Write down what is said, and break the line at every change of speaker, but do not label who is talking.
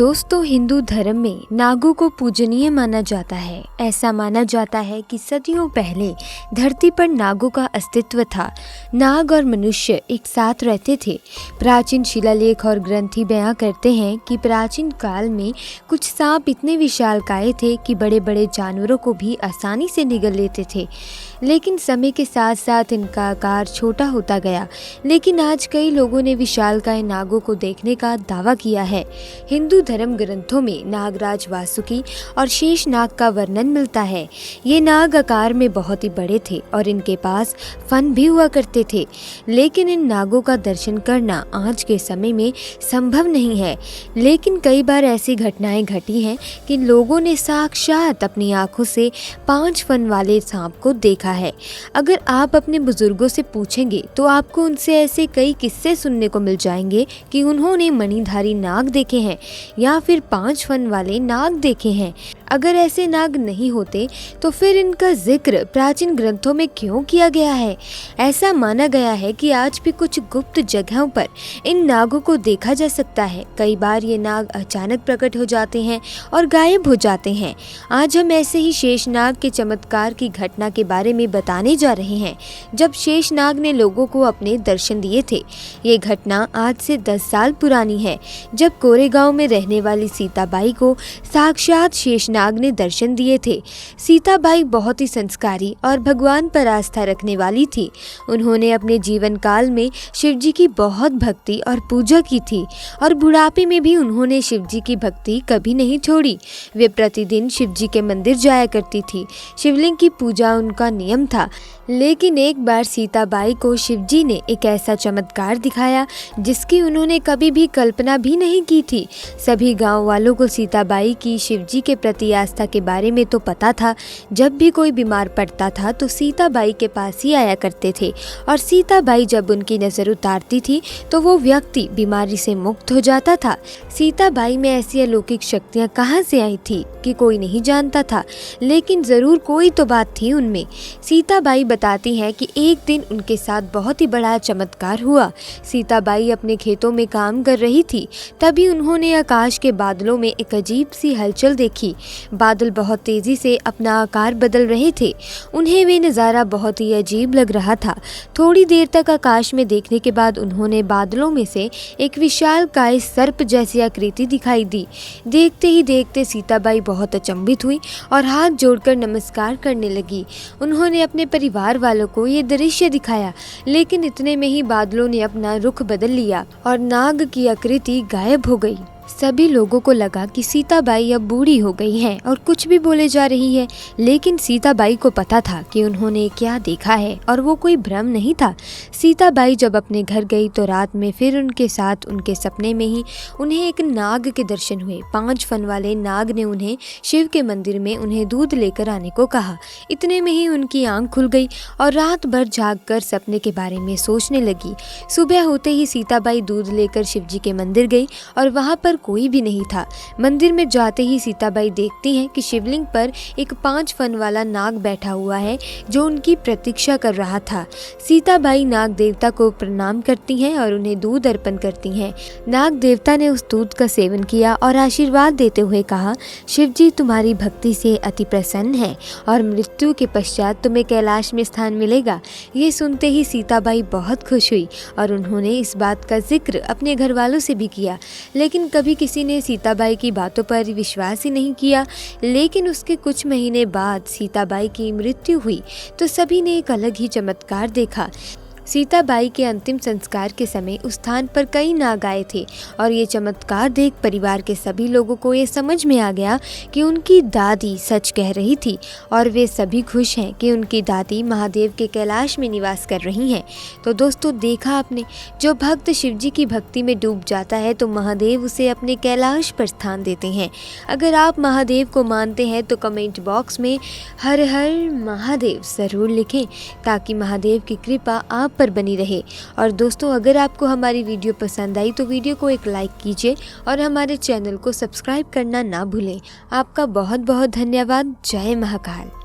दोस्तों, हिंदू धर्म में नागों को पूजनीय माना जाता है। ऐसा माना जाता है कि सदियों पहले धरती पर नागों का अस्तित्व था। नाग और मनुष्य एक साथ रहते थे। प्राचीन शिलालेख और ग्रंथी बयां करते हैं कि प्राचीन काल में कुछ सांप इतने विशालकाय थे कि बड़े बड़े जानवरों को भी आसानी से निगल लेते थे, लेकिन समय के साथ साथ इनका आकार छोटा होता गया। लेकिन आज कई लोगों ने विशालकाय नागों को देखने का दावा किया है। हिंदू धर्म ग्रंथों में नागराज वासुकी और शेष नाग का वर्णन मिलता है। ये नाग आकार में बहुत ही बड़े थे और इनके पास फन भी हुआ करते थे, लेकिन इन नागों का दर्शन करना आज के समय में संभव नहीं है। लेकिन कई बार ऐसी घटनाएं घटी हैं कि लोगों ने साक्षात अपनी आंखों से 5 फन वाले सांप को देखा है। अगर आप अपने बुजुर्गों से पूछेंगे तो आपको उनसे ऐसे कई किस्से सुनने को मिल जाएंगे कि उन्होंने मणिधारी नाग देखे हैं या फिर 5 फन वाले नाग देखे हैं। अगर ऐसे नाग नहीं होते तो फिर इनका जिक्र प्राचीन ग्रंथों में क्यों किया गया है? ऐसा माना गया है कि आज भी कुछ गुप्त जगहों पर इन नागों को देखा जा सकता है। कई बार ये नाग अचानक प्रकट हो जाते हैं और गायब हो जाते हैं। आज हम ऐसे ही शेषनाग के चमत्कार की घटना के बारे में बताने जा रहे हैं, जब शेषनाग ने लोगों को अपने दर्शन दिए थे। ये घटना आज से 10 साल पुरानी है, जब कोरेगांव में रहने वाली सीताबाई को साक्षात शेषनाग ने दर्शन दिए थे। सीताबाई बहुत ही संस्कारी और भगवान पर आस्था रखने वाली थी। उन्होंने अपने जीवन काल में शिवजी की बहुत भक्ति और पूजा की थी और बुढ़ापे में भी उन्होंने शिवजी की भक्ति कभी नहीं छोड़ी। वे प्रतिदिन शिवजी के मंदिर जाया करती थी। शिवलिंग की पूजा उनका नियम था। लेकिन एक बार सीताबाई को शिवजी ने एक ऐसा चमत्कार दिखाया जिसकी उन्होंने कभी भी कल्पना भी नहीं की थी। सभी गांव वालों को सीताबाई की शिवजी के प्रति आस्था के बारे में तो पता था। जब भी कोई बीमार पड़ता था तो सीताबाई के पास ही आया करते थे और सीताबाई जब उनकी नज़र उतारती थी तो वो व्यक्ति बीमारी से मुक्त हो जाता था। सीताबाई में ऐसी अलौकिक शक्तियाँ कहाँ से आई थी कि कोई नहीं जानता था, लेकिन ज़रूर कोई तो बात थी उनमें। सीताबाई बताती हैं कि एक दिन उनके साथ बहुत ही बड़ा चमत्कार हुआ। सीताबाई अपने खेतों में काम कर रही थी, तभी उन्होंने आकाश के बादलों में एक अजीब सी हलचल देखी। बादल बहुत तेजी से अपना आकार बदल रहे थे। उन्हें वे नज़ारा बहुत ही अजीब लग रहा था। थोड़ी देर तक आकाश में देखने के बाद उन्होंने बादलों में से एक विशालकाय सर्प जैसी आकृति दिखाई दी। देखते ही देखते सीताबाई बहुत अचंभित हुई और हाथ जोड़कर नमस्कार करने लगी। उन्होंने अपने परिवार वालों को ये दृश्य दिखाया, लेकिन इतने में ही बादलों ने अपना रुख बदल लिया और नाग की आकृति गायब हो गई। सभी लोगों को लगा कि सीताबाई अब बूढ़ी हो गई हैं और कुछ भी बोले जा रही है, लेकिन सीताबाई को पता था कि उन्होंने क्या देखा है और वो कोई भ्रम नहीं था। सीताबाई जब अपने घर गई तो रात में फिर उनके साथ उनके सपने में ही उन्हें एक नाग के दर्शन हुए। 5 फन वाले नाग ने उन्हें शिव के मंदिर में उन्हें दूध लेकर आने को कहा। इतने में ही उनकी आंख खुल गई और रात भर जागकर सपने के बारे में सोचने लगी। सुबह होते ही सीताबाई दूध लेकर शिवजी के मंदिर गई और वहाँ पर कोई भी नहीं था। मंदिर में जाते ही सीताबाई देखती हैं कि शिवलिंग पर एक 5 फन वाला नाग बैठा हुआ है जो उनकी प्रतीक्षा कर रहा था। सीताबाई नाग देवता को प्रणाम करती हैं और उन्हें दूध अर्पण करती हैं। नाग देवता ने उस दूध का सेवन किया और आशीर्वाद देते हुए कहा, शिवजी तुम्हारी भक्ति से अति प्रसन्न है और मृत्यु के पश्चात तुम्हें कैलाश में स्थान मिलेगा। ये सुनते ही सीताबाई बहुत खुश हुई और उन्होंने इस बात का जिक्र अपने घर वालों से भी किया, लेकिन कभी किसी ने सीताबाई की बातों पर विश्वास ही नहीं किया। लेकिन उसके कुछ महीने बाद सीताबाई की मृत्यु हुई तो सभी ने एक अलग ही चमत्कार देखा। सीताबाई के अंतिम संस्कार के समय उस स्थान पर कई नाग आए थे और ये चमत्कार देख परिवार के सभी लोगों को ये समझ में आ गया कि उनकी दादी सच कह रही थी और वे सभी खुश हैं कि उनकी दादी महादेव के कैलाश में निवास कर रही हैं। तो दोस्तों, देखा आपने, जो भक्त शिवजी की भक्ति में डूब जाता है तो महादेव उसे अपने कैलाश पर स्थान देते हैं। अगर आप महादेव को मानते हैं तो कमेंट बॉक्स में हर हर महादेव ज़रूर लिखें, ताकि महादेव की कृपा आप पर बनी रहे। और दोस्तों, अगर आपको हमारी वीडियो पसंद आई तो वीडियो को एक लाइक कीजिए और हमारे चैनल को सब्सक्राइब करना ना भूलें। आपका बहुत बहुत धन्यवाद। जय महाकाल।